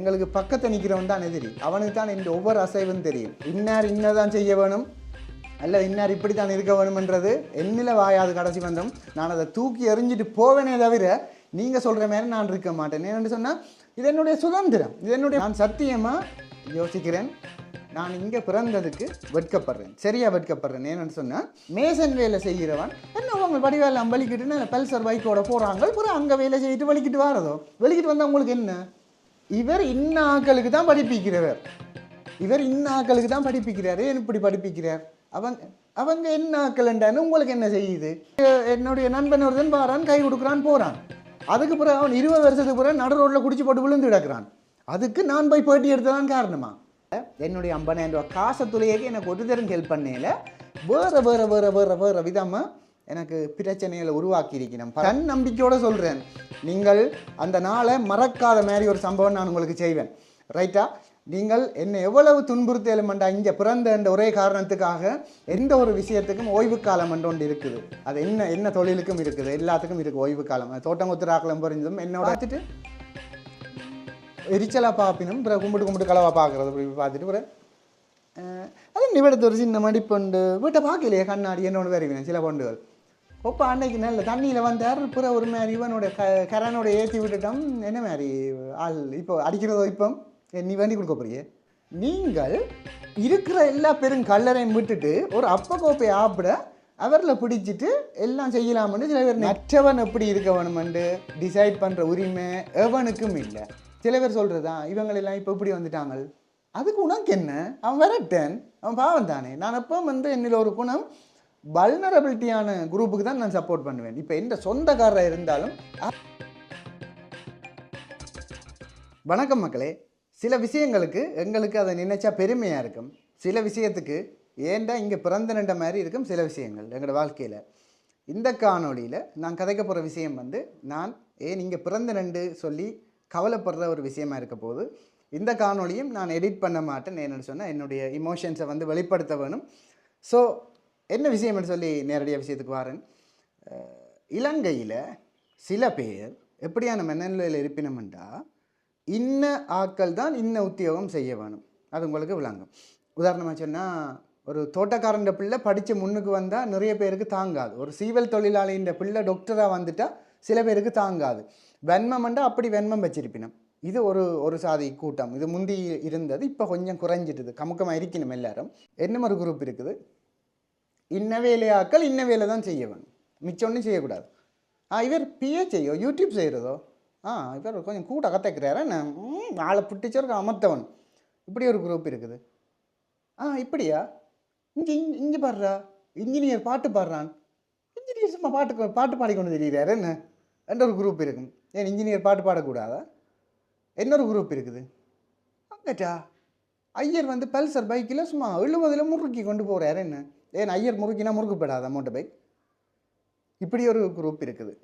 எங்களுக்கு பக்கத்தை நிற்கிறவன் தான் எதிரி. அவனுக்கு தான் இந்த ஒவ்வொரு அசைவும் தெரியும். இன்னார் இன்னதான் செய்ய வேணும், அல்ல இன்னார் இப்படி தான் இருக்க வேணுமென்றது என்னில் வாயாது கடைசி வந்தோம். நான் அதை தூக்கி எறிஞ்சிட்டு போவேனே தவிர நீங்கள் சொல்கிற மாதிரி நான் இருக்க மாட்டேன். ஏன்னு சொன்னால் இது என்னுடைய சுதந்திரம், இது என்னுடைய, நான் சத்தியமாக யோசிக்கிறேன். நான் இங்கே பிறந்ததுக்கு வெட்கப்படுறேன், சரியாக வெட்கப்படுறேன். ஏன்னு சொன்னால் மேசன் வேலை செய்கிறவன் என்ன அவங்க வடிவேலை வலிக்கிட்டுன்னு பல்சர் பைக்கோட போகிறாங்க, அப்புறம் அங்கே வேலை செய்யிட்டு வலிக்கிட்டு வாரதோ, வெளிக்கிட்டு வந்தால் உங்களுக்கு என்ன? இவர் இன்ன ஆக்களுக்கு தான் படிப்பிக்கிறவர், இவர் இன்ன ஆக்களுக்கு தான் படிப்பிக்கிறார். ஏன் இப்படி படிப்பிக்கிறார்? அவங்க என்ன ஆக்கலண்டான்னு உங்களுக்கு என்ன செய்யுது? என்னுடைய நண்பன் ஒருத்தன் பாரான், கை கொடுக்குறான், போகிறான். அதுக்கு பிறகு அவன் 20 வருஷத்துக்கு பிறகு நடு ரோட்டில் குடிச்சு போட்டு விழுந்து கிடக்கிறான். அதுக்கு நான் போய் பேட்டி எடுத்ததான் காரணமா? என்னுடைய 50,000 ரூபா காசை துளையக்கு எனக்கு ஒரு தரம் ஹெல்ப் பண்ணல, வேறு வேறு வேறு வேறு வேறு விதமாக எனக்கு பிரச்சனைகளை உருவாக்கி இருக்கணும். தன் நம்பிக்கையோடு சொல்கிறேன், நீங்கள் அந்த நாளை மறக்காத மாதிரி ஒரு சம்பவம் நான் உங்களுக்கு செய்வேன். ரைட்டா? நீங்கள் என்னை எவ்வளவு துன்புறுத்தலுமெண்டா இங்கே பிறந்த என்ற ஒரே காரணத்துக்காக எந்த ஒரு விஷயத்துக்கும் ஓய்வு காலம் என்று ஒன்று இருக்குது. அது என்ன தொழிலுக்கும் இருக்குது, எல்லாத்துக்கும் இருக்குது ஓய்வு காலம். தோட்டம் கொத்துராக்கலம் புரிஞ்சதும் என்னோட பார்த்துட்டு எரிச்சலாக பார்ப்பினும் பிறகு கும்பிட்டு கலவாக பார்க்குறது பார்த்துட்டு பிறகு அது நிவடத்து ஒரு சின்ன மடிப்பண்டு வீட்டை பார்க்கலையே கண்ணாடி என்னோட வருவேன் சில பண்டுகள். ஒப்பா அன்னைக்கு நல்ல தண்ணியில் வந்தார், பிற ஒரு மாதிரி இவனோட கரனோட ஏற்றி விட்டுட்டோம். என்ன மாதிரி ஆள் இப்போ அடிக்கிறதோ? இப்போ நீ வேண்டி கொடுக்க போறியே. நீங்கள் இருக்கிற எல்லா பெரும் கல்லறையும் விட்டுட்டு ஒரு அப்ப கோப்பை ஆப்பிட அவரில் பிடிச்சிட்டு எல்லாம் செய்யலாம்னு சில பேர். மற்றவன் எப்படி இருக்க வேணுமென்று டிசைட் பண்ணுற உரிமை எவனுக்கும் இல்லை. சில பேர் சொல்கிறதா இவங்களெல்லாம் இப்போ இப்படி வந்துட்டாங்க, அதுக்கு உனக்கு என்ன? அவன் வரட்டேன், அவன் பாவம் தானே. நான் எப்போ என்னில் ஒரு குணம் வல்னரபிலிட்டியான குரூப்புக்கு தான் நான் சப்போர்ட் பண்ணுவேன். இப்போ எந்த சொந்தக்காரராக இருந்தாலும். வணக்கம் மக்களே. சில விஷயங்களுக்கு எங்களுக்கு அதை நினைச்சா பெருமையாக இருக்கும், சில விஷயத்துக்கு ஏண்டா இங்கே பிறந்த நின்ற மாதிரி இருக்கும் சில விஷயங்கள் எங்களோட வாழ்க்கையில். இந்த காணொலியில் நான் கதைக்க போகிற விஷயம் நான் ஏன் இங்கே பிறந்த நின்று சொல்லி கவலைப்படுற ஒரு விஷயமா இருக்க போது. இந்த காணொலியும் நான் எடிட் பண்ண மாட்டேன். என்னென்னு சொன்னால் என்னுடைய இமோஷன்ஸை வெளிப்படுத்த வேணும். ஸோ என்ன விஷயம்னு சொல்லி நேரடியாக விஷயத்துக்கு வரேன். இலங்கையில் சில பேர் எப்படியான மனநிலையில் இருப்பினோம்டா இன்ன ஆட்கள் தான் இன்ன உத்தியோகம் செய்ய வேணும், அது உங்களுக்கு விளங்கும். உதாரணமாக சொன்னால் ஒரு தோட்டக்காரன் பிள்ளை படித்து முன்னுக்கு வந்தால் நிறைய பேருக்கு தாங்காது. ஒரு சீவல் தொழிலாளியின் பிள்ளை டாக்டராக வந்துட்டால் சில பேருக்கு தாங்காது. வெண்மம்ண்டா அப்படி வெண்மம் வச்சிருப்பினோம். இது ஒரு சாதி கூட்டம். இது முந்தி இருந்தது, இப்போ கொஞ்சம் குறைஞ்சிட்டுது, கமுக்கமாக இருக்கணும் எல்லாரும். என்ன ஒரு குரூப் இருக்குது, இன்ன வேலையாக்கள் இன்ன வேலை தான் செய்ய வேணும், மிச்சம் ஒன்றும் செய்யக்கூடாது. இவர் பிஏ செய்யோ யூடியூப் செய்கிறதோ, இவர் கொஞ்சம் கூட கற்றுக்கிறாரு, நான் ஆளை பிடிச்சவருக்கு அமர்த்தவன், இப்படி ஒரு குரூப் இருக்குது. இப்படியா? இங்கே பாடுறா இன்ஜினியர் பாட்டு பாடுறான், இன்ஜினியர் சும்மா பாட்டு பாடிக்கொண்டு தெரிகிறாரு என்ன என்ற ஒரு குரூப் இருக்கும். ஏன் இன்ஜினியர் பாட்டு பாடக்கூடாதா? இன்னொரு குரூப் இருக்குது, அங்கட்டா ஐயர் பல்சர் பைக்கில் சும்மா 70 முறுக்கி கொண்டு போகிறாரு என்ன. ஏன் ஐயர் முறுக்கினா முறுக்குப்படாதா மோட்டர் பைக்? இப்படி ஒரு குரூப் இருக்குது.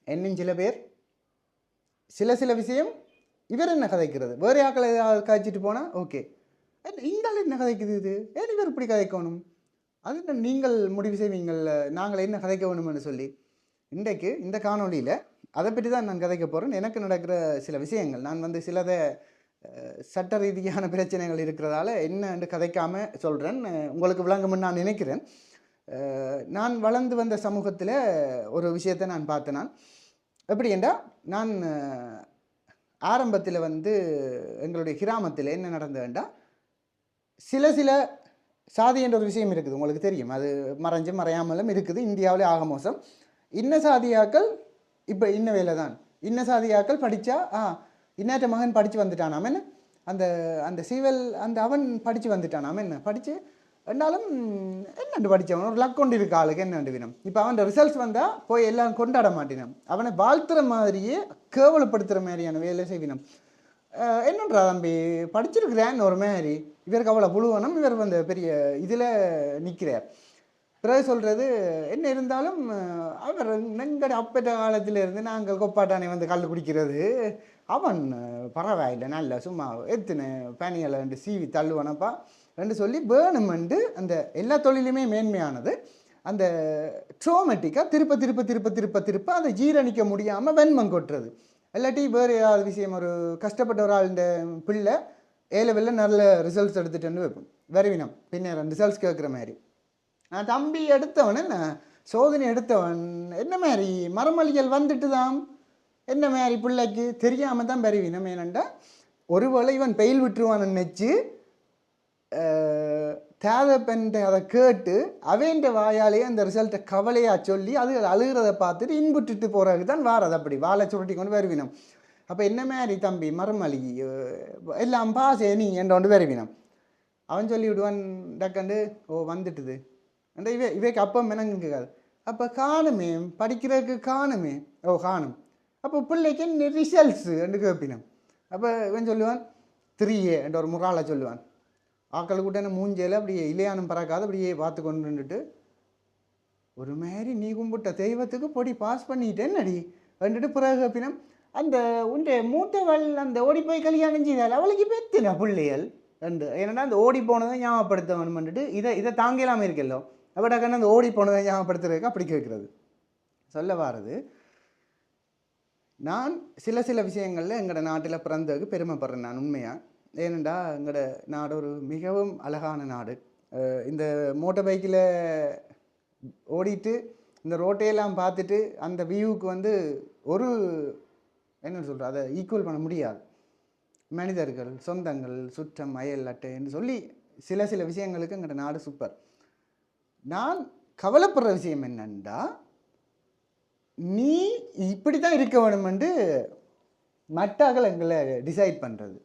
இன்னும் சில பேர் சில விஷயம் இவர் என்ன கதைக்கிறது, வேறு ஆக்களை ஏதாவது காய்ச்சிட்டு போனால் ஓகே, இந்த ஆள் என்ன கதைக்குது, இது ஏன் இவர் இப்படி கதைக்கணும், அது நீங்கள் முடிவு செய்வீங்கள் நாங்கள் என்ன கதைக்க வேணும்னு சொல்லி. இன்றைக்கு இந்த காணொலியில் அதை பற்றி தான் நான் கதைக்க போகிறேன். எனக்கு நடக்கிற சில விஷயங்கள், நான் சிலதை சட்ட ரீதியான பிரச்சனைகள் இருக்கிறதால என்னன்னு கதைக்காமல் சொல்கிறேன், உங்களுக்கு விளங்கும்னு நான் நினைக்கிறேன். நான் வளர்ந்து வந்த சமூகத்தில் ஒரு விஷயத்தை நான் பார்த்தேன். நான் எப்படி என்றால், நான் ஆரம்பத்தில் எங்களுடைய கிராமத்தில் என்ன நடந்ததுண்டா, சில சாதி என்ற ஒரு விஷயம் இருக்குது, உங்களுக்கு தெரியும், அது மறையாமலும் இருக்குது. இந்தியாவிலே ஆக மோசம். இன்ன சாதியாக்கள் இப்போ இன்ன வேலை தான், இன்ன சாதியாக்கள் படித்தா இன்னாட்ட மகன் படித்து வந்துட்டானாம் என்ன, அந்த சீவல் அவன் படித்து வந்துட்டானாம் என்ன, படித்து என்னாலும் என்னண்டு படித்தவன் ஒரு லக் கொண்டு இருக்க ஆளுக்கு என்னண்டு வினம். இப்போ அவன் ரிசல்ட்ஸ் வந்தால் போய் எல்லாம் கொண்டாட மாட்டினான், அவனை வாழ்த்துற மாதிரியே கேவலப்படுத்துகிற மாதிரியான வேலை செய்வினம். என்னன்றா தம்பி படிச்சிருக்கிறான்னு ஒரு மாதிரி, இவருக்கு அவ்வளோ புழுவனம், இவர் பெரிய இதில் நிற்கிறார். பிறகு சொல்கிறது என்ன இருந்தாலும் அவர் நெங்கட அப்பட்ட காலத்திலேருந்து நாங்கள் கொப்பாட்டானை கல் குடிக்கிறது, அவன் பரவாயில்லை நல்ல சும்மா எத்தனை பனிகளை சீவி தள்ளுவனப்பா என்று சொல்லி வேணுமெண்டு. அந்த எல்லா தொழிலுமே மேன்மையானது அந்த ட்ரோமேட்டிக்காக திருப்ப அதை ஜீரணிக்க முடியாமல் வெண்மம் கொட்டுறது. இல்லாட்டி வேறு ஏதாவது விஷயம் ஒரு கஷ்டப்பட்ட ஒரு ஆளுடைய பிள்ளை ஏலெவலில் நல்ல ரிசல்ட்ஸ் எடுத்துகிட்டு வைப்போம் வருவினம் பின்னர் ரிசல்ட்ஸ் கேட்குற மாதிரி. நான் தம்பி எடுத்தவன் என்ன சோதனை எடுத்தவன் என்ன மாதிரி மரமளிகள் வந்துட்டு தான் என்ன மாதிரி பிள்ளைக்கு தெரியாமல் தான் வருவினம். ஏனண்டா ஒருவேளை இவன் பெயில் விட்டுருவான்னு நினச்சி தேவைப்பெண்ட அதை கேட்டு அவன்ற வாயாலேயே அந்த ரிசல்ட்டை கவலையாக சொல்லி அது அழுகிறத பார்த்துட்டு இன்புட்டுட்டு போகிறதுக்கு தான் வாரது. அப்படி வாழை சுருட்டி கொண்டு வருவினம். அப்போ என்ன மாதிரி தம்பி மரமளி எல்லாம் பாசே நீ என்ற கொண்டு வருவினம். அவன் சொல்லி விடுவான் டக்கண்டு ஓ வந்துட்டுது அந்த இவைக்கு அப்போ மெனங்குக்காது. அப்போ காணுமே படிக்கிறதுக்கு காணுமே ஓ காணும். அப்போ பிள்ளைக்கு ரிசல்ட்ஸு என்று கேட்பினம். அப்போ இவன் சொல்லுவான் 3A என்ற ஒரு முறாலை சொல்லுவான். ஆக்கள் கூட என்ன மூஞ்சையில் அப்படியே இலையானம் பறக்காத அப்படியே பார்த்து கொண்டு நின்றுட்டு ஒரு மாதிரி நீ கும்பிட்ட தெய்வத்துக்கு பொடி பாஸ் பண்ணிட்டேன்னு அடி வந்துட்டு பிறகு கேட்பினம். அந்த உன்றை மூத்தவள் அந்த ஓடி போய் கல்யாணம் செய்தால் அவளுக்கு பெத்துனா பிள்ளைகள் ரெண்டு. ஏன்னா அந்த ஓடி போனதை ஞாபகப்படுத்த வேணும்னுட்டு இதை தாங்கலாமல் இருக்கல்லோ அப்படாக்கன்னு அந்த ஓடி போனதை ஞாபகப்படுத்துறதுக்கு அப்படி கேட்குறது சொல்ல வாரது. நான் சில விஷயங்களில் எங்களோட நாட்டில் பிறந்ததுக்கு பெருமைப்படுறேன் நான் உண்மையாக. ஏனெண்டா எங்களோட நாடு ஒரு மிகவும் அழகான நாடு. இந்த மோட்டர் பைக்கில் ஓடிட்டு இந்த ரோட்டையெல்லாம் பார்த்துட்டு அந்த வியூவுக்கு வந்து ஒரு என்ன சொல்கிற அதை ஈக்குவல் பண்ண முடியாது. மனிதர்கள் சொந்தங்கள் சுற்றம் அயல் அட்டை என்று சொல்லி சில விஷயங்களுக்கு எங்களோட நாடு சூப்பர். நான் கவலைப்படுற விஷயம் என்னென்னா நீ இப்படி தான் இருக்க வேணுமென்று மட்டாக்கள் எங்களை டிசைட் பண்ணுறது.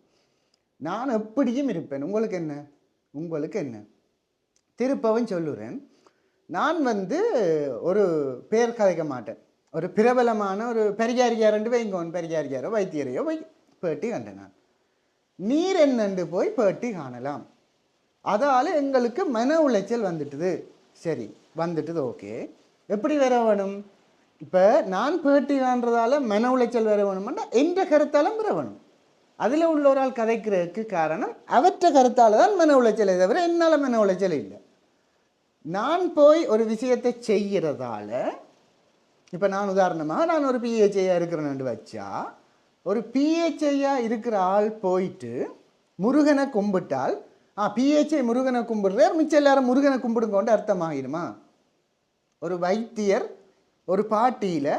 நான் எப்படியும் இருப்பேன். உங்களுக்கு என்ன திருப்பவும் சொல்லுறேன். நான் வந்து ஒரு பேர் கதைக்க மாட்டேன். ஒரு பிரபலமான ஒரு பெரியாரியாரண்டு வைங்கோன் பெரியாரியாரோ வைத்தியரையோ பேட்டி கண்டேன். நான் நீர் என்னண்டு போய் பேட்டி காணலாம். அதால் எங்களுக்கு மன உளைச்சல் வந்துட்டுது. சரி வந்துட்டுது ஓகே. எப்படி வர வேணும்? இப்போ நான் பேட்டி காண்றதால மன உளைச்சல் வர வேணும்னா எந்த கருத்தாலும் வர வேணும். அதில் உள்ள ஒரு ஆள் கதைக்கிறதுக்கு காரணம் அவற்ற கருத்தால் தான் மன உளைச்சலை தவிர என்னால் மன உளைச்சல் இல்லை. நான் போய் ஒரு விஷயத்தை செய்கிறதால இப்போ நான் உதாரணமாக நான் ஒரு பிஹெச்ஐயாக இருக்கிறேன்னு வச்சா ஒரு பிஹெச்ஐயாக இருக்கிற ஆள் போயிட்டு முருகனை கும்பிட்டால் பிஹெச்ஐ முருகனை கும்பிடுறார் மிச்சம் எல்லாரும் முருகனை கும்பிடுங்கொண்டு அர்த்தமாகிடுமா? ஒரு வைத்தியர் ஒரு பாட்டியில்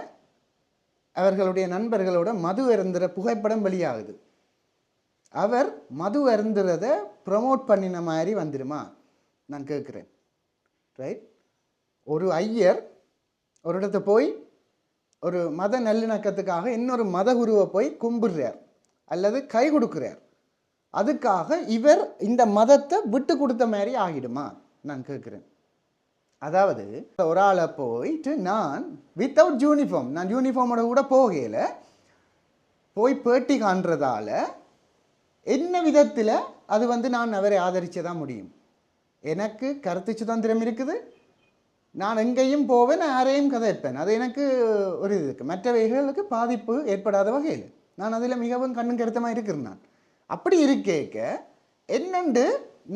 அவர்களுடைய நண்பர்களோட மது அருந்துற புகைப்படம் வெளியாகுது. அவர் மது அருந்துறதை ப்ரமோட் பண்ணின மாதிரி வந்துடுமா? நான் கேட்குறேன். ரைட். ஒரு ஐயர் ஒரு இடத்த போய் ஒரு மத நல்லிணக்கத்துக்காக இன்னொரு மத குருவை போய் கும்பிடுறார் அல்லது கை கொடுக்குறார். அதுக்காக இவர் இந்த மதத்தை விட்டு கொடுத்த மாதிரி ஆகிடுமா? நான் கேட்குறேன். அதாவது ஒரு ஆளை போயிட்டு நான் வித்தவுட் யூனிஃபார்ம் நான் யூனிஃபார்மோட கூட போகல போய் பேட்டி காண்றதால என்ன விதத்தில் அது வந்து நான் அவரை ஆதரிச்சதான் முடியும்? எனக்கு கருத்து சுதந்திரம் இருக்குது. நான் எங்கேயும் போவேன், நான் யாரையும் கதைப்பேன். அது எனக்கு ஒரு இது இருக்குது. மற்றவைகளுக்கு பாதிப்பு ஏற்படாத வகையில் நான் அதில் மிகவும் கண்ணும் கருத்தமாக இருக்கிறேன். நான் அப்படி இருக்கேக்க என்னண்டு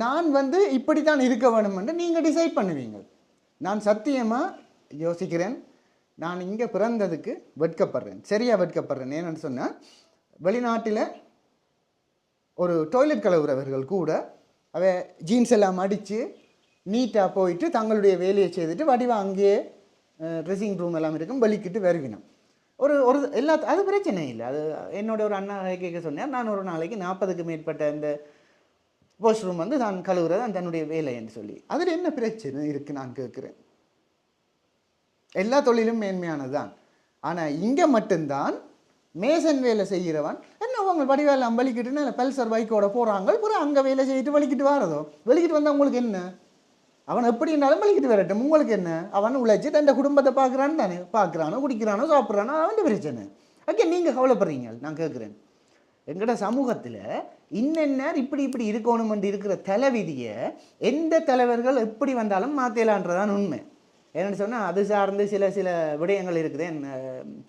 நான் வந்து இப்படி தான் இருக்க வேணுமென்று நீங்கள் டிசைட் பண்ணுவீங்க. நான் சத்தியமாக யோசிக்கிறேன். நான் இங்கே பிறந்ததுக்கு வெட்கப்படுறேன். சரியாக வெட்கப்படுறேன். ஏன்னு சொன்னால் வெளிநாட்டில் ஒரு டாய்லெட் கழுவுறவர்கள் கூட அவ ஜீன்ஸ் எல்லாம் அடித்து நீட்டாக போயிட்டு தங்களுடைய வேலையை செய்துட்டு வடிவாக அங்கேயே ட்ரெஸ்ஸிங் ரூம் எல்லாம் இருக்கும் வெளிக்கிட்டு வருவினோம். ஒரு அது பிரச்சனை இல்லை. அது என்னோட ஒரு அண்ணா கேட்க சொன்னார். நான் ஒரு நாளைக்கு 40க்கு மேற்பட்ட இந்த வாஷ் ரூம் வந்து நான் கழுவுறது தன்னுடைய வேலை என்று சொல்லி அதில் என்ன பிரச்சனை இருக்குது நான் கேட்குறேன். எல்லா தொழிலும் மேன்மையானது தான். ஆனால் இங்கே மட்டும்தான் மேசன் வேலை செய்கிறவன் என்ன அவங்க வடிவேலை வலிக்கிட்டுன்னு பல்சர் பைக்கோட போகிறாங்க. அப்புறம் அங்கே வேலை செய்யிட்டு வலிக்கிட்டு வரதோ வெளிக்கிட்டு வந்தால் உங்களுக்கு என்ன? அவன் எப்படி இருந்தாலும் வலிக்கிட்டு வரட்டும், உங்களுக்கு என்ன? அவன் உழைச்சி தன் குடும்பத்தை பார்க்குறான்னு தானே. பார்க்குறானோ குடிக்கிறானோ சாப்பிட்றானோ அவன் பிரச்சனை. ஓகே, நீங்கள் கவலைப்படுறீங்க. நான் கேட்குறேன், எங்கட சமூகத்தில் இன்னென்ன இப்படி இருக்கணுமென்று இருக்கிற தலைவிதியை எந்த தலைவர்கள் எப்படி வந்தாலும் மாற்றலான்றதான் உண்மை. என்னென்னு சொன்னால் அது சார்ந்து சில விடயங்கள் இருக்குது.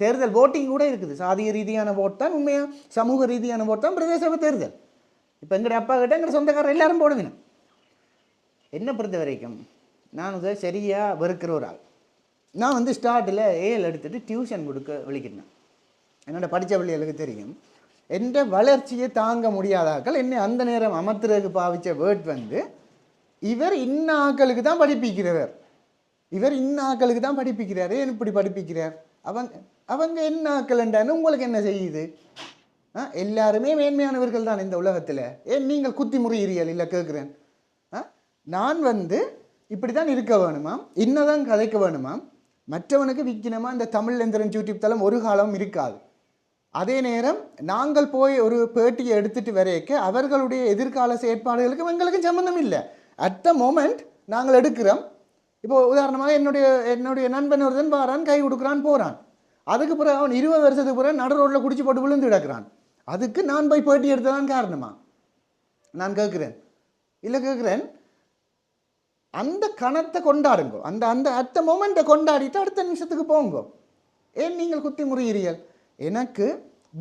தேர்தல் ஓட்டிங் கூட இருக்குது. சாதிய ரீதியான ஓட் தான் உண்மையாக, சமூக ரீதியான ஓட் தான் பிரதேச சபை தேர்தல். இப்போ எங்கட அப்பா கிட்ட எங்கட சொந்தக்காரர் எல்லாரும் போடுவேன். என்ன பொறுத்த வரைக்கும் நான் சரியாக வெறுக்கிற ஒரு ஆள். நான் வந்து ஸ்டார்ட்டில் ஏஎல் எடுத்துகிட்டு டியூஷன் கொடுக்க விழிக்கிறேன். என்னோட படித்த பிள்ளைகளுக்கு தெரியும். எந்த வளர்ச்சியை தாங்க முடியாதாக்கள் என்னை அந்த நேரம் அமர்த்துறதுக்கு பாவித்த வேர்ட் வந்து இவர் இன்ன ஆக்களுக்கு தான் படிப்பிக்கிறவர், இவர் இன்ன ஆக்களுக்கு தான் படிப்பிக்கிறார். ஏன் இப்படி படிப்பிக்கிறார்? அவங்க என்ன ஆக்கலண்டான்னு உங்களுக்கு என்ன செய்யுது? எல்லாருமே மேன்மையானவர்கள் தான் இந்த உலகத்தில். ஏன் நீங்கள் குத்தி முறியீரியல்? இல்லை கேட்குறேன். நான் வந்து இப்படி தான் இருக்க வேணுமா, இன்னதான் கதைக்க வேணுமா, மற்றவனுக்கு விற்கணுமா? இந்த தமிழ் எந்திரன் யூடியூப் தளம் ஒரு காலம் இருக்காது. அதே நேரம் நாங்கள் போய் ஒரு பேட்டியை எடுத்துகிட்டு வரைக்க அவர்களுடைய எதிர்கால செயற்பாடுகளுக்கும் எங்களுக்கும் சம்மந்தம் இல்லை. அட் த மோமெண்ட் நாங்கள் எடுக்கிறோம். இப்போ உதாரணமாக என்னுடைய நண்பன் ஒருத்தன் வாரான், கை கொடுக்குறான், போகிறான். அதுக்கு பிறகு அவன் 20 வருஷத்துக்கு பிறகு நடு ரோட்டில் குடிச்சு போட்டு விழுந்து கிடக்கிறான். அதுக்கு நான் போய் பேட்டி எடுத்ததான் காரணமா? நான் கேட்குறேன். இல்லை கேட்குறேன், அந்த கணத்தை கொண்டாடுங்கோ, அந்த அந்த அட் த மோமெண்ட்டை கொண்டாடிட்டு அடுத்த நிமிஷத்துக்கு போங்கோ. ஏன் நீங்கள் குத்தி முறியீர்கள்? எனக்கு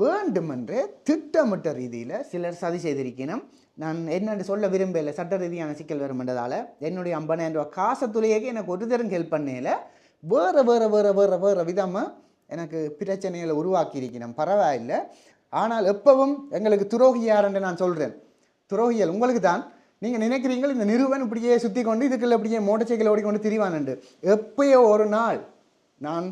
வேண்டுமென்றே திட்டமிட்ட ரீதியில் சிலர் சதி செய்திருக்கணும். நான் என்னென்னு சொல்ல விரும்பலை, சட்ட ரீதியான சிக்கல் வருமென்றதால் என்னுடைய 50,000 ரூபா காசை துளையக்கு எனக்கு ஒரு தரம் ஹெல்ப் பண்ணல. வேறு விதமாக எனக்கு பிரச்சனைகளை உருவாக்கி இருக்கணும். பரவாயில்லை. ஆனால் எப்பவும் எங்களுக்கு துரோகி யாருன்னு நான் சொல்கிறேன். துரோகியல் உங்களுக்கு தான். நீங்கள் நினைக்கிறீங்கள் இந்த நிறுவனம் இப்படியே சுற்றி கொண்டு இதுக்குள்ள இப்படியே மோட்டர் சைக்கிள் ஓடிக்கொண்டு திரிவானுண்டு. எப்பயோ ஒரு நாள் நான்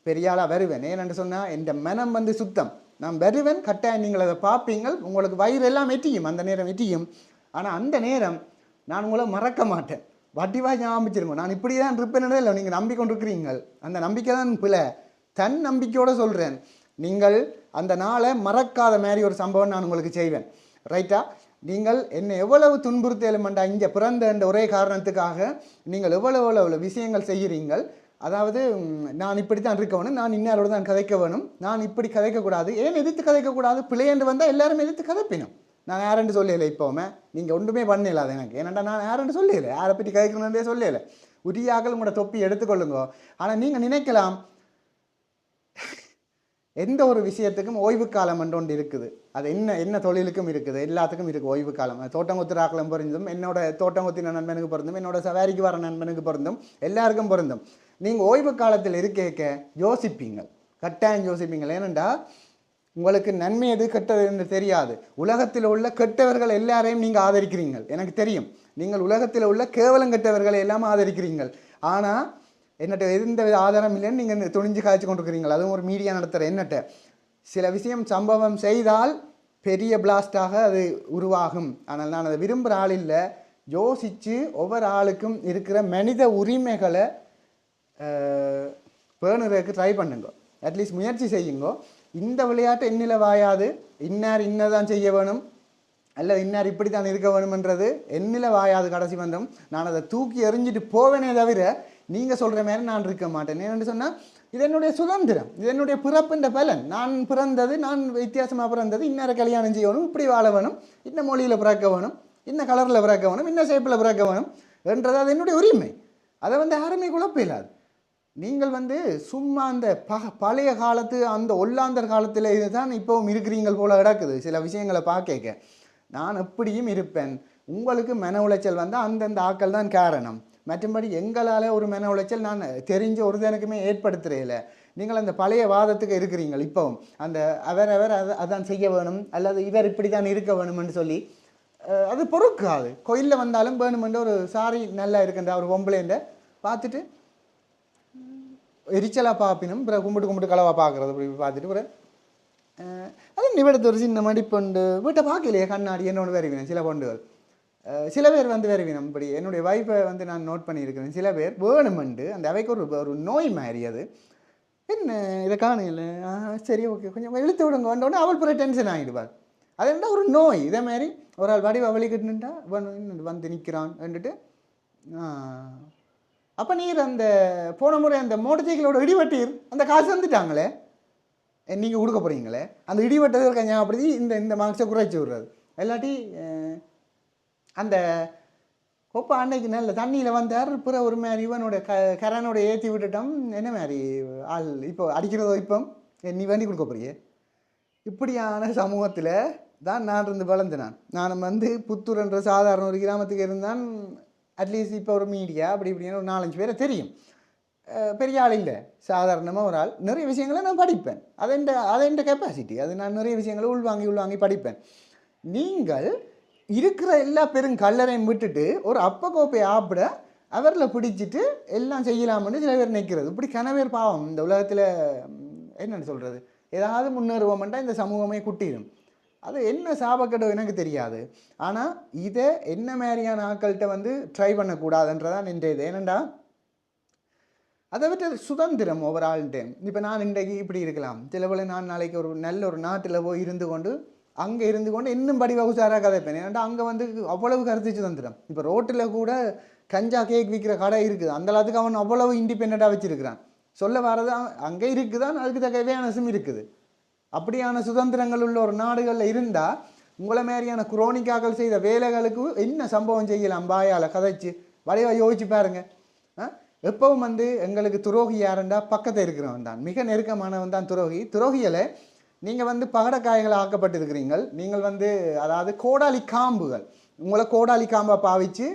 பெரியாளாக வருவேன். ஏன்னு சொன்னால் என் மனம் வந்து சுத்தம். நான் வருவேன், கட்டாயம் நீங்கள் அதை பார்ப்பீங்கள். உங்களுக்கு வயிறு எல்லாம் எட்டியும், அந்த நேரம் எட்டியும். ஆனால் அந்த நேரம் நான் உங்களை மறக்க மாட்டேன். வட்டிவாய் ஞாபகிச்சிருங்க. நான் இப்படி தான் இருப்பேன்னு இல்லை, நீங்கள் நம்பிக்கொண்டிருக்கிறீங்கள். அந்த நம்பிக்கை தான் பிள்ளை. தன் நம்பிக்கையோடு சொல்கிறேன். நீங்கள் அந்த நாளை மறக்காத மாதிரி ஒரு சம்பவம் நான் உங்களுக்கு செய்வேன். ரைட்டா? நீங்கள் என்னை எவ்வளவு துன்புறுத்தலுமெண்டா இங்கே பிறந்த என்ற ஒரே காரணத்துக்காக நீங்கள் எவ்வளவு விஷயங்கள் செய்கிறீங்கள். அதாவது நான் இப்படி தான் இருக்க வேணும், நான் இன்னாரோடு தான் கதைக்க வேணும், நான் இப்படி கதைக்கக்கூடாது. ஏன் எதிர்த்து கதைக்கக்கூடாது? பிள்ளையன்று வந்தால் எல்லாரும் எதிர்த்து கதைப்பினும். நான் யாரென்று சொல்லலை. இப்போவுமே நீங்கள் ஒன்றுமே பண்ணல. அது எனக்கு ஏன்னாண்டா நான் யாரென்று சொல்லலை, யாரை பற்றி கதைக்கணுன்றே சொல்லலை. உரியாக்கள் உங்களோட தொப்பி எடுத்துக்கொள்ளுங்க. ஆனால் நீங்கள் நினைக்கலாம் எந்த ஒரு விஷயத்துக்கும் ஓய்வு காலம் என்று ஒன்று இருக்குது. அது என்ன தொழிலுக்கும் இருக்குது, எல்லாத்துக்கும் இருக்குது ஓய்வு காலம். தோட்டங்கொத்துராக்களும் பொருந்தும், என்னோட தோட்டங்கொத்தின நண்பனுக்கு பொருந்தும், என்னோட சவாரிக்கு வர நண்பனுக்கு பொருந்தும், எல்லாருக்கும் பொருந்தும். நீங்கள் ஓய்வு காலத்தில் இருக்க யோசிப்பீங்க, கட்டாயம் யோசிப்பீங்க. ஏனெண்டா உங்களுக்கு நன்மை எது கெட்டது என்று தெரியாது. உலகத்தில் உள்ள கெட்டவர்கள் எல்லாரையும் நீங்கள் ஆதரிக்கிறீங்க. எனக்கு தெரியும், நீங்கள் உலகத்தில் உள்ள கேவலம் கெட்டவர்களை எல்லாம் ஆதரிக்கிறீர்கள். ஆனால் என்னட்ட எந்த ஆதாரம் இல்லைன்னு நீங்கள் துணிஞ்சு காய்ச்சி கொண்டிருக்கிறீங்க. அதுவும் ஒரு மீடியா நடத்துகிற என்னட்ட சில விஷயம் சம்பவம் செய்தால் பெரிய பிளாஸ்டாக அது உருவாகும். ஆனால் நான் அதை விரும்புகிற ஆள் இல்லை. யோசித்து ஒவ்வொரு ஆளுக்கும் இருக்கிற மனித உரிமைகளை பேணுறதுக்கு ட்ரை பண்ணுங்க. அட்லீஸ்ட் முயற்சி செய்யுங்க. இந்த விளையாட்டு என்னில் வாயாது. இன்னார் இன்னதான் செய்ய வேணும் அல்லது இன்னார் இப்படி தான் இருக்க வேணுமென்றது என்னில் வாயாது. கடைசி வந்தோம் நான் அதை தூக்கி எறிஞ்சிட்டு போவேனே தவிர நீங்கள் சொல்கிற மாதிரி நான் இருக்க மாட்டேன். ஏன்னு சொன்னால் இது என்னுடைய சுதந்திரம், இது என்னுடைய பிறப்புன்ற பலன். நான் பிறந்தது, நான் வித்தியாசமாக பிறந்தது, இன்னொரு கல்யாணம் செய்யணும், இப்படி வாழ வேணும், இன்ன மொழியில் பிறக்க வேணும், இன்ன கலரில் பிறக்க வேணும், இன்ன ஷேப்பில் பிறக்க வேணும் என்றது அது என்னுடைய உரிமை. அதை யாருமே குழப்பில்லாது. நீங்கள் சும்மா அந்த பழைய காலத்து அந்த ஒல்லாந்தர் காலத்தில் இதுதான் இப்போவும் இருக்கிறீங்கள் போல கிடக்குது. சில விஷயங்களை பார்க்க நான் எப்படியும் இருப்பேன். உங்களுக்கு மன உளைச்சல் வந்தால் அந்தந்த ஆக்கள் தான் காரணம். மற்றபடி எங்களால் ஒரு மன உளைச்சல் நான் தெரிஞ்ச ஒருத்தனுக்குமே ஏற்படுத்துகிறதில்ல. நீங்கள் அந்த பழைய வாதத்துக்கு இருக்கிறீங்கள். இப்போவும் அந்த அவர் அதான் செய்ய வேணும் அல்லது இவர் இப்படி தான் இருக்க வேணும்னு சொல்லி அது பொறுக்காது. கோயிலில் வந்தாலும் வேணுமென்று ஒரு சாரி நல்லா இருக்கின்ற ஒரு பொம்பளைன்ற பார்த்துட்டு எரிச்சலாக பார்ப்பினும் பிறகு கும்பிட்டு களவாக பார்க்குறது இப்படி பார்த்துட்டு பிறகு அது நிமிடத்து ஒரு சின்ன மடிப்பொண்டு வீட்டை பார்க்கலையே கண்ணாடி என்னோட வருவினேன். சில பொண்டுகள் சில பேர் வருவினம். இப்படி என்னுடைய வைஃபை நான் நோட் பண்ணியிருக்கிறேன். சில பேர் வேணுமெண்டு அந்த அவைக்கு ஒரு நோய் மாதிரி. அது என்ன இதை காணையில் சரி ஓகே கொஞ்சம் இழுத்து விடுங்க வந்தோடனே அவள் பிறகு டென்ஷன் ஆகிடுவாள். அது என்ன ஒரு நோய். இதே மாதிரி ஒரு ஆள் வடிவ வலிக்கிட்டுட்டா வந்து நிற்கிறான் வந்துட்டு அப்போ நீர் அந்த போன முறை அந்த மோட்டர் சைக்கிளோட இடிவட்டீர் அந்த காசு வந்துட்டாங்களே நீங்கள் கொடுக்க போகிறீங்களே அந்த இடிவட்டது இருக்க ஞாபகப்படுத்தி இந்த மார்க்ஸை குறைச்சி விடுறது. இல்லாட்டி அந்த கொப்பை அன்னைக்கு நல்ல தண்ணியில் வந்தார் பிற ஒரு மாதிரி இவனோட கரனோட ஏற்றி விட்டுட்டோம். என்ன மாதிரி ஆள் இப்போ அடிக்கிறதோ இப்போ நீ வண்டி கொடுக்க போறியே. இப்படியான சமூகத்தில் தான் நான் இருந்து வளர்ந்தேன். நான் புத்தூர் என்ற சாதாரண ஒரு கிராமத்துக்கு இருந்தான். அட்லீஸ்ட் இப்போ ஒரு மீடியா அப்படி இப்படின்னு ஒரு 4-5 பேரை தெரியும். பெரிய ஆள் இல்லை, சாதாரணமாக ஒரு ஆள். நிறைய விஷயங்களை நான் படிப்பேன். அது என் கெப்பாசிட்டி. அது நான் நிறைய விஷயங்களை உள்வாங்கி படிப்பேன். நீங்கள் இருக்கிற எல்லா பெரும் கல்லறையும் விட்டுட்டு ஒரு அப்ப கோப்பையை ஆப்பிட அவரில் பிடிச்சிட்டு எல்லாம் செய்யலாம்னு சில பேர் நிற்கிறது. இப்படி கனவேர் பாவம் இந்த உலகத்தில். என்னென்னு சொல்கிறது, ஏதாவது முன்னேறுவோம்ட்டா இந்த சமூகமே குட்டிடும். அது என்ன சாபக்கடோ எனக்கு தெரியாது. ஆனால் இதை என்ன மாதிரியான ஆட்கள்கிட்ட வந்து ட்ரை பண்ணக்கூடாதுன்றதான் நின்ற இது. ஏனண்டா அதை விட்டு சுதந்திரம் ஒவ்வொரு ஆள்கிட்ட. இப்போ நான் இன்றைக்கு இப்படி இருக்கலாம், சில வேளை நான் நாளைக்கு ஒரு நல்ல ஒரு நாட்டில் போய் இருந்து கொண்டு அங்கே இருந்து கொண்டு இன்னும் படி வகுசாராக கதைப்பேன். ஏன்னா அங்கே வந்து அவ்வளவு கருத்து சுதந்திரம். இப்போ ரோட்டில் கூட கஞ்சா கேக் விற்கிற கடை இருக்குது, அந்த அளவுக்கு அவன் அவ்வளவு இண்டிபெண்ட்டாக வச்சுருக்கிறான். சொல்ல வரது அங்கே இருக்குதான், அதுக்கு தகவையானசும் இருக்குது. அப்படியான சுதந்திரங்கள் உள்ள ஒரு நாடுகளில் இருந்தால் உங்களை மாதிரியான குரோனிக்காக்கள் செய்த வேலைகளுக்கு என்ன சம்பவம் செய்யலாம் பாயால் கதைச்சு வளைவாக யோசிச்சு பாருங்க. எப்பவும் வந்து எங்களுக்கு துரோகி யாருண்டா பக்கத்தில் இருக்கிறவன் தான், மிக நெருக்கமானவன் தான் துரோகி. துரோகிகளை நீங்கள் வந்து பகடக்காய்களை ஆக்கப்பட்டிருக்கிறீங்கள். நீங்கள் வந்து அதாவது கோடாலி காம்புகள், உங்களை கோடாலி காம்பை பாவிச்சு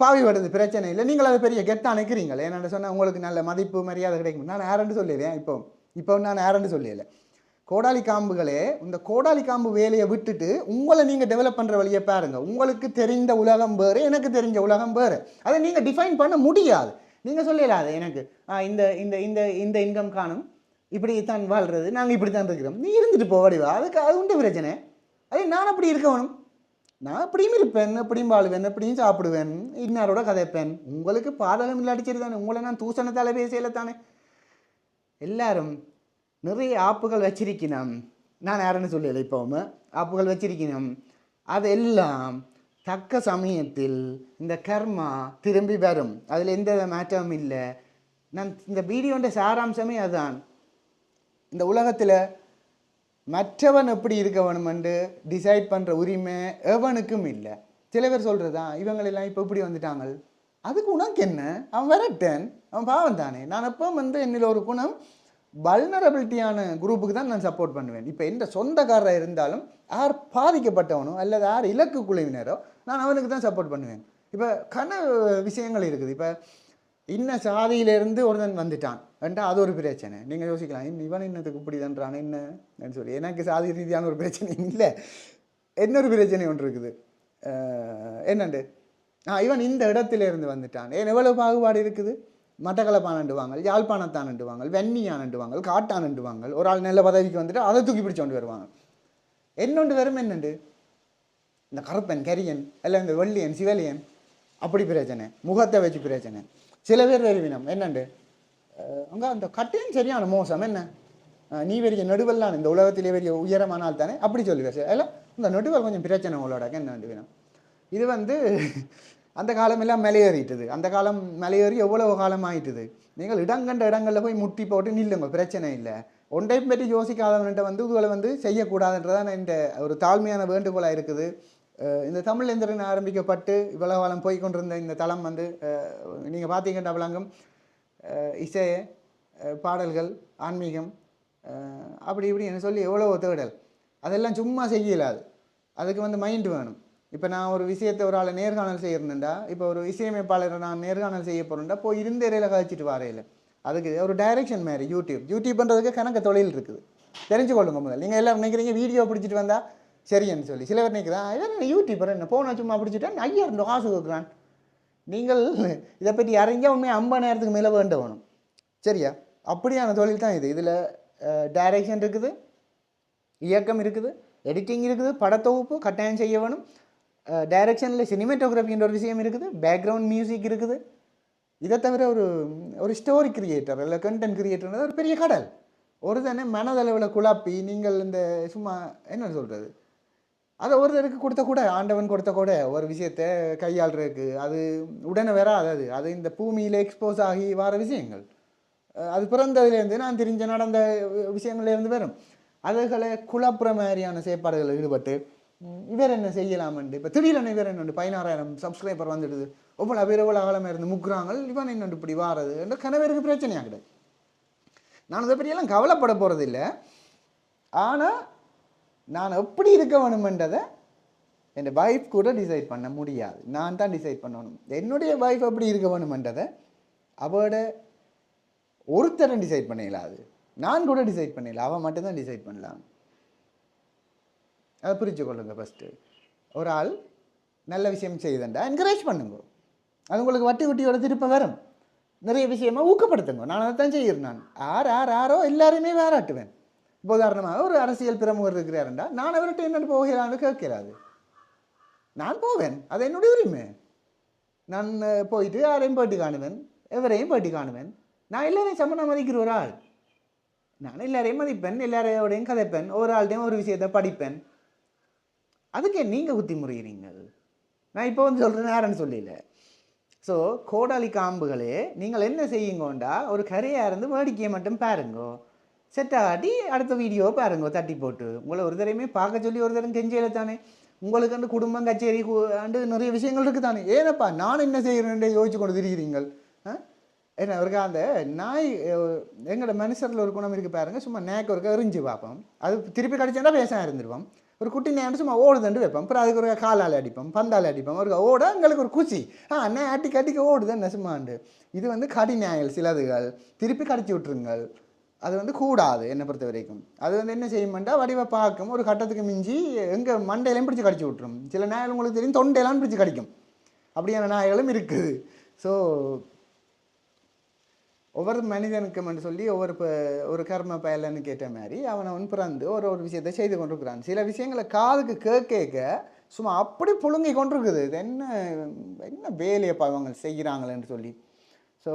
பாவி வருது, பிரச்சனை இல்லை. நீங்கள் அதை பெரிய கெத்தாக நினைக்கிறீங்கள். ஏன்னு சொன்னால் உங்களுக்கு நல்ல மதிப்பு மரியாதை கிடைக்கும். நான் யாருன்னு சொல்லிடுறேன். இப்போ நான் யாருன்னு சொல்லலை. கோடாலி காம்புகளே, இந்த கோடாலி காம்பு வேலையை விட்டுட்டு உங்களை நீங்கள் டெவலப் பண்ணுற வழியை பாருங்கள். உங்களுக்கு தெரிந்த உலகம் வேறு, எனக்கு தெரிஞ்ச உலகம் வேறு. அதை நீங்கள் டிஃபைன் பண்ண முடியாது. நீங்கள் சொல்லலாது எனக்கு இந்த இந்த இந்த இந்த இன்கம் காணும், இப்படி தான் வாழ்கிறது, நாங்கள் இப்படி தான் இருக்கிறோம். நீ இருந்துட்டு போவடிவா, அதுக்கு அது உண்டு பிரச்சனை. அதே நான் அப்படி இருக்கணும், நான் எப்படியும் இருப்பேன், எப்படியும் வாழ்வேன், எப்படியும் சாப்பிடுவேன், இன்னாரோட கதைப்பேன். உங்களுக்கு பாதகம் இல்லாட்டி சரி தானே, உங்களை நான் தூசணத்தால் பேசல தானே. எல்லாரும் நிறைய ஆப்புகள் வச்சிருக்கணும். நான் யாருன்னு சொல்லலை, இப்போவும் ஆப்புகள் வச்சிருக்கணும். அதெல்லாம் தக்க சமயத்தில் இந்த கர்மா திரும்பி வரும், அதில் எந்த மாற்றமும் இல்லை. நான் இந்த வீடியோன்ற சாராம்சமே அதுதான். இந்த உலகத்தில் மற்றவன் எப்படி இருக்க வேணுமென்று டிசைட் பண்ணுற உரிமை எவனுக்கும் இல்லை. சில பேர் சொல்கிறதா இவங்களெல்லாம் இப்போ இப்படி வந்துட்டாங்க, அதுக்கு உனக்கு என்ன, அவன் வரட்டேன், அவன் பாவம் தானே. நான் எப்போ வந்து என்னில் ஒரு குணம் வல்னரபிலிட்டியான குரூப்புக்கு தான் நான் சப்போர்ட் பண்ணுவேன். இப்போ எந்த சொந்தக்காரராக இருந்தாலும் யார் பாதிக்கப்பட்டவனோ அல்லது யார் இலக்கு குழுவினரோ நான் அவனுக்கு தான் சப்போர்ட் பண்ணுவேன். இப்போ விஷயங்கள் இருக்குது. இப்போ இன்ன சாதியிலேருந்து ஒருத்தன் வந்துட்டான் என்றால் அது ஒரு பிரச்சனை. நீங்கள் யோசிக்கலாம், இவன் இன்னத்துக்கு இப்படி தான்றான் என்னன்னு சொல்லி. எனக்கு சாதி ரீதியான ஒரு பிரச்சனையும் இல்லை. இன்னொரு பிரச்சனை ஒன்று இருக்குது. என்னண்டு இவன் இந்த இடத்திலேருந்து வந்துட்டான், ஏன் எவ்வளவு பாகுபாடு இருக்குது. மட்டக்களப்பானண்டுவாங்க, யாழ்ப்பாணத்தானண்டுவாங்க, வெண்ணியானண்டுவாங்க, காட்டானண்டுவாங்க. ஒரு ஆள் நல்ல பதவிக்கு வந்துட்டு அதை தூக்கி பிடிச்சு கொண்டு வருவாங்க. என்னொன்று வரும் என்னண்டு இந்த கருப்பன் கரியன் எல்லாம் இந்த வெள்ளியன் சிவலியன் அப்படி பிரச்சனை, முகத்தை வச்சு பிரச்சனை. சில பேர் வருவினம் என்னண்டு அங்கே அந்த கட்டையும் சரியான மோசம், என்ன நீ பெரிய நடுவெல்லாம் இந்த உலகத்திலே பெரிய உயரமானால் தானே அப்படி சொல்லுவேன். எல்லாம் இந்த நடுவல் கொஞ்சம் பிரச்சனை உங்களோட என்ன வேணும். இது வந்து அந்த காலம் எல்லாம் மலையேறிட்டுது. அந்த காலம் மலையேறி எவ்வளவு காலம் ஆயிட்டுது. நீங்கள் இடங்கண்ட இடங்களில் போய் முட்டி போட்டு நில்லுங்க, பிரச்சனை இல்லை. ஒன்றையும் பற்றி யோசிக்காதவன்கிட்ட வந்து இதுகளை வந்து செய்யக்கூடாதுன்றதான் இந்த ஒரு தாழ்மையான வேண்டுகோளாக இருக்குது. இந்த தமிழ் எந்திரன் ஆரம்பிக்கப்பட்டு இவ்வளவு காலம் போய் கொண்டிருந்த இந்த தளம் வந்து நீங்கள் பார்த்தீங்கன்னா விளங்கும். இசை, பாடல்கள், ஆன்மீகம், அப்படி இப்படின்னு சொல்லி எவ்வளோ தேடல், அதெல்லாம் சும்மா செய்யலாது. அதுக்கு வந்து மைண்டு வேணும். இப்போ நான் ஒரு விஷயத்தை ஒரு ஆளை நேர்காணல் செய்யணுண்டா, இப்போ ஒரு இசையமைப்பாளரை நான் நேர்காணல் செய்ய போகிறேன்டா போய் இருந்த இறையில் கழிச்சிட்டு வரையில் அதுக்கு ஒரு டைரெக்ஷன் மாதிரி யூடியூப் பண்ணுறதுக்கு கணக்கு தொழில் இருக்குது. தெரிஞ்சுக்கொள்ளுங்க முதல். நீங்கள் எல்லோரும் நினைக்கிறீங்க வீடியோ பிடிச்சிட்டு வந்தால் சரின்னு சொல்லி. சில பேர் நினைக்கிறேன் இவன் யூடியூப்பர் என்ன போன சும்மா பிடிச்சிட்டேன் 5000 காசு கொடுக்குறான். நீங்கள் இதை பற்றி அறிஞ்சால் உண்மையாக 50 நேரத்துக்கு மேலே வேண்ட வேணும். சரியா? அப்படியான தொழில் தான் இது. இதில் டைரெக்ஷன் இருக்குது, இயக்கம் இருக்குது, எடிட்டிங் இருக்குது, படத்தொகுப்பு கட்டாயம் செய்ய வேணும். டைரெக்ஷனில் சினிமேட்டோகிராஃபின்ற ஒரு விஷயம் இருக்குது, பேக்ரவுண்ட் மியூசிக் இருக்குது. இதை தவிர ஒரு ஸ்டோரி கிரியேட்டர் இல்லை கண்டென்ட் கிரியேட்டர்ன்றது ஒரு பெரிய கடல். ஒரு தானே மனதளவில் குழப்பி நீங்கள் இந்த சும்மா என்ன சொல்கிறது, அதை ஒருத்தருக்கு கொடுத்த கூட ஆண்டவன் கொடுத்த கூட ஒரு விஷயத்தை கையாளுறதுக்கு அது உடனே வராது. அது இந்த பூமியில் எக்ஸ்போஸ் ஆகி வர விஷயங்கள், அது பிறந்ததுலேருந்து நான் தெரிஞ்ச நடந்த விஷயங்கள்லேருந்து வரும். அதுகளை குழப்புற மாதிரியான செயற்பாடுகளில் ஈடுபட்டு இவர் என்ன செய்யலாமண்டு. இப்போ திடீரென இவர் என்ன 16,000 சப்ஸ்கிரைபர் வந்துடுது, ஒவ்வொரு பேர் எவ்வளோ அகலமாக இருந்து முக்குறாங்க, இவன் என்னண்டு இப்படி வாரது என்ற கணவருக்கு பிரச்சனையாக கிடையாது. நான் அதை பற்றியெல்லாம் கவலைப்பட போகிறதில்லை. ஆனால் நான் எப்படி இருக்க வேணுமென்றதை என் வைஃப் கூட டிசைட் பண்ண முடியாது, நான் தான் டிசைட் பண்ணணும். என்னுடைய வைஃப் எப்படி இருக்க வேணுமென்றதை அவட ஒருத்தரை டிசைட் பண்ணிடலாது, நான் கூட டிசைட் பண்ணல, அவன் மட்டும்தான் டிசைட் பண்ணலாம். அதை புரிஞ்சு கொள்ளுங்க. ஃபஸ்ட்டு ஒரு ஆள் நல்ல விஷயம் செய்யுதுண்டா என்கரேஜ் பண்ணுங்க, அது உங்களுக்கு வட்டி வட்டியோட திருப்ப வரும். நிறைய விஷயமா ஊக்கப்படுத்துங்க. நான் அதை தான் செய்கிறேன். நான் யாரோ எல்லாருமே பாராட்டுவேன். இப்போ உதாரணமாக ஒரு அரசியல் பிரமுகர் இருக்கிறாருண்டா நான் அவர்கிட்ட என்னென்னு போகிறான்னு கேட்கிறாது, நான் போவேன், அது என்னுடைய உரிமை. நான் போயிட்டு யாரையும் பேட்டி காணுவேன், எவரையும் பேட்டி காணுவேன். நான் எல்லாரையும் சமணம் மதிக்கிற ஒரு ஆள். நான் எல்லாரையும் மதிப்பேன், எல்லாரையோடையும் கதைப்பேன், ஒரு ஆள்கிட்டையும் ஒரு விஷயத்தை படிப்பேன். அதுக்கு நீங்கள் குத்தி முறிகிறீங்க. நான் இப்போ வந்து சொல்கிறேன் யாருன்னு சொல்லல. ஸோ கோடாலி காம்புகளே, நீங்கள் என்ன செய்யுங்கோண்டா ஒரு கரையாக இருந்து வேடிக்கையை மட்டும் பாருங்கோ, செட் ஆட்டி அடுத்த வீடியோ பாருங்கோ தட்டி போட்டு. உங்களை ஒரு தரையுமே பார்க்க சொல்லி ஒரு தரம் கெஞ்சையில தானே. உங்களுக்கு அந்த குடும்பம் கச்சேரி அண்டு நிறைய விஷயங்கள் இருக்குது தானே. ஏனப்பா நான் என்ன செய்கிறேன்டே யோசிச்சு கொண்டு திரிகிறீங்கள். என்ன அவருக்கு அந்த நாய் எங்களோட மனுஷரில் ஒரு குணம் இருக்குது பாருங்க, சும்மா நேக்கு ஒருக்க எறிஞ்சு பார்ப்போம், அது திருப்பி கடிச்சா பேச இருந்துருவோம். ஒரு குட்டி நேரம் சும்மா ஓடுதுண்டு வைப்போம், அப்புறம் அதுக்கு ஒரு காலால் அடிப்போம், பந்தால் அடிப்போம், ஒரு ஓட எங்களுக்கு ஒரு குச்சி அண்ணன் அட்டிக்கு அட்டிக்கு ஓடுது நெசுமாண்டு. இது வந்து கடி நியாயல் சிலதுகள் திருப்பி கடிச்சு விட்டுருங்கள். அது வந்து கூடாது என்னை பொறுத்த வரைக்கும். அது வந்து என்ன செய்யும்டா வடிவை பார்க்கும், ஒரு கட்டத்துக்கு மிஞ்சி எங்கள் மண்டையிலையும் பிடிச்சி கடிச்சு விட்டுரும். சில நாய்கள் உங்களுக்கு தெரியும் தொண்டையெல்லாம் பிடிச்சி கடிக்கும், அப்படியான நாய்களும் இருக்குது. ஸோ ஒவ்வொரு மனிதனுக்கும் சொல்லி ஒரு கர்ம பயலன்னு கேட்ட மாதிரி அவன் பிறந்து ஒரு விஷயத்தை செய்து கொண்டிருக்கிறான். சில விஷயங்களை காதுக்கு கேட்க சும்மா அப்படி புழுங்கி கொண்டிருக்குது. இது என்ன வேலையப்பா அவங்க செய்கிறாங்களேன்னு சொல்லி. ஸோ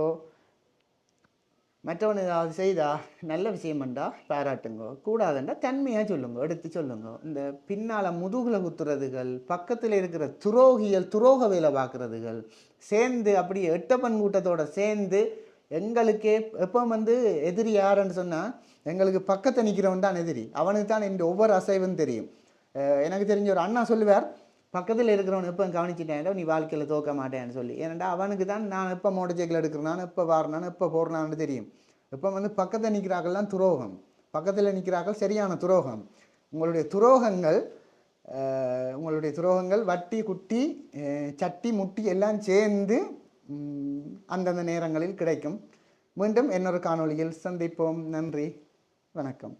மற்றவன் ஏதாவது செய்தா நல்ல விஷயம்ண்டா பாராட்டுங்க, கூடாதுண்டா தன்மையாக சொல்லுங்க, எடுத்து சொல்லுங்க. இந்த பின்னால் முதுகில் குத்துறதுகள், பக்கத்தில் இருக்கிற துரோக வேலை பார்க்குறதுகள், சேர்ந்து அப்படி எட்டப்பன் கூட்டத்தோட சேர்ந்து எங்களுக்கே எப்போ வந்து எதிரி யாருன்னு சொன்னால் எங்களுக்கு பக்கத்தை நிற்கிறவன் தான் எதிரி. அவனுக்கு தான் இந்த ஒவ்வொரு அசைவும் தெரியும். எனக்கு தெரிஞ்ச ஒரு அண்ணா சொல்லுவார், பக்கத்தில் இருக்கிறவன் எப்போ கவனிச்சிட்டேன் நீ வாழ்க்கையில் தோக்க மாட்டேன்னு சொல்லி. ஏன்னாண்டா அவனுக்கு தான் நான் எப்போ மோட்டர் சைக்கிள் எடுக்கிறேன், எப்போ வாரினான், எப்போ போடுறான்னு தெரியும். எப்போ வந்து பக்கத்தில் நிற்கிறார்கள்லாம் துரோகம், பக்கத்தில் நிற்கிறார்கள் சரியான துரோகம். உங்களுடைய துரோகங்கள் வட்டி குட்டி சட்டி முட்டி எல்லாம் சேர்ந்து அந்தந்த நேரங்களில் கிடைக்கும். மீண்டும் இன்னொரு காணொளியில் சந்திப்போம். நன்றி, வணக்கம்.